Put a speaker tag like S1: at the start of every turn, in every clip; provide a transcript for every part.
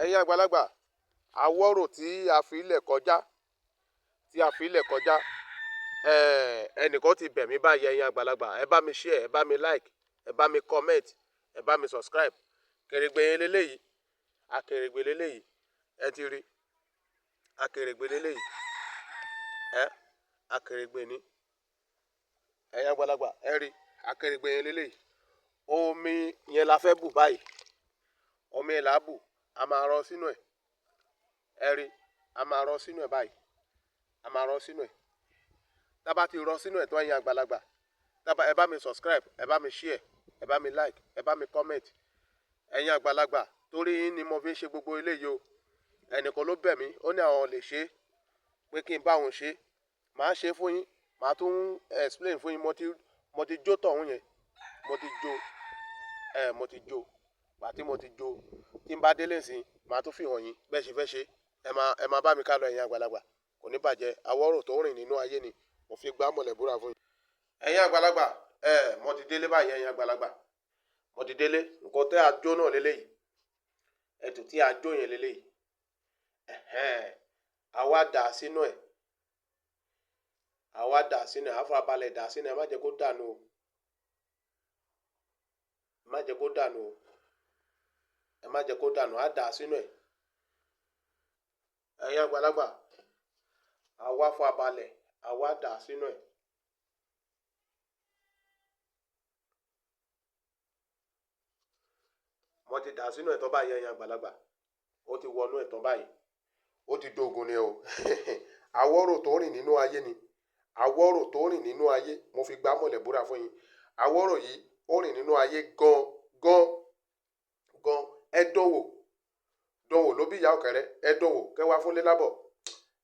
S1: ẹ̀yin àgbàlagbà àwọ̀rò tí a fi ilẹ̀ kọjá ẹnìkan ti bẹ̀ mí báyìí ẹ̀yin àgbàlagbà ẹ bá mi share ẹ bá mi like ẹ bá mi comment ẹ bá mi subscribe Kèrègbè yẹn leléyìí Akèrègbè leléyìí ẹ ti rí Akèrègbè leléyìí Akèrègbè ni ẹ̀yin àgbàlagbà ẹ rí Akèrègbè yẹn leléyìí omi yẹn la fẹ́ bù báyìí omi yẹn là á bù a máa rọ sínú ẹ̀ ẹ rí a máa rọ sínú ẹ̀ báyìí a máa rọ sínú ẹ̀ tá bá ti rọ sínú ẹ̀ tó ẹ̀yin àgbàlagbà ẹ bá mi subscribe ẹ bá mi share ẹ bá mi like ẹ bá mi comment ẹ̀yin àgbàlagbà torí yín ni mo fi ń ṣe gbogbo eléyìí o ẹnìkan ló bẹ̀ mí ó ní àwọn lè ṣe pé kí n bá òun ṣe màá ṣe fún yín màá tún explain fún yín mo ti jó tọ̀hún yẹn mo ti jó àti mo ti jó tí n bá délé sí màá tún fi hàn yín bẹ́ẹ̀ ṣe fẹ́ ṣe ẹ máa bá mi ká lọ ẹ̀yin àgbàlagbà kò ní bàjẹ́ àwọ̀rò tó rìn nínú ayé ni mo fi gbá mọ̀lẹ̀ búra fún yín. ẹ̀yin àgbàlagbà mo ti délé báyìí ẹ̀yin àgbàlagbà mo ti délé nǹkan tẹ́ àjò náà lélẹ́yìí ẹ̀tù tí àjò yẹn lélẹ́yìí àwa dà sínú ẹ̀ àfarabalẹ̀ dà sínú ẹ̀ má jẹ́ kó dànù o má jẹ́ kó dànù o ẹ má jẹ́ kó dànù á dà sínú ẹ̀ ẹ̀yin àgbàlagbà àwa farabalẹ̀ àwa dà sínú ẹ̀ mo ti dà sínú ẹ̀ tán báyìí ẹ̀yin àgbàlagbà ó ti wọnú ẹ̀ tán báyìí ó ti dógun ni o àwọ̀rò tó rìn nínú ayé ni àwọ̀rò tó rìn nínú ayé mo fi gbá mọ̀lẹ̀ búra fún yín àwọ̀rò yìí ó rìn nínú ayé gan ẹ dánwò ló bí ìyá ọ̀kẹ́rẹ́ ẹ dánwò kẹwàá fún lélábọ̀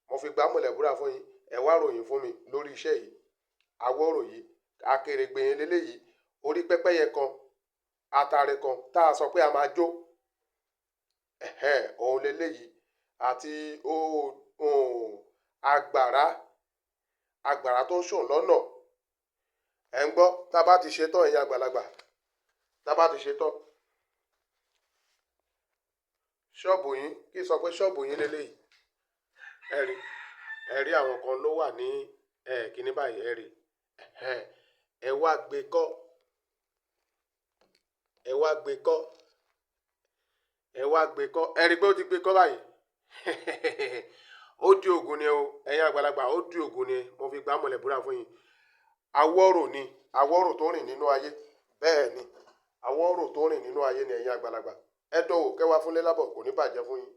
S1: mo fi gbá mọ̀lẹ̀ búra fún yín ẹ wá ròyìn fún mi lórí iṣẹ́ yìí àwọ̀rò yìí Akèrègbè yẹn leléyìí orí pẹ́pẹ́yẹ kan àtàrẹ kan tá a sọ pé a máa jó òun leléyìí àti àgbàrá tó ń ṣàn lọ́nà ẹ̀ ń gbọ́ tá a bá ti ṣe tán ẹ̀yin àgbàlagbà tá a bá ti ṣe tán ṣọ́ọ̀bù yín kí n sọ pé ṣọ́ọ̀bù yín leléyìí ẹ rí àwọn kan ló wà ní kíní báyìí ẹ rí ẹ wá gbé kọ́ ẹ rí pé ó ti gbé kọ́ báyìí ó di ògùn ni o ẹ̀yin àgbàlagbà ó di ògùn ni mo fi gbá mọ̀lẹ̀ búra fún yín àwọ̀rò ni àwọ̀rò tó rìn nínú ayé bẹ́ẹ̀ ni àwọ̀rò tó rìn nínú ayé ni ẹ̀yin àgbàlagbà ẹ dánwò kẹwàá fún lélábọ̀ kò ní bàjẹ́ fún yín.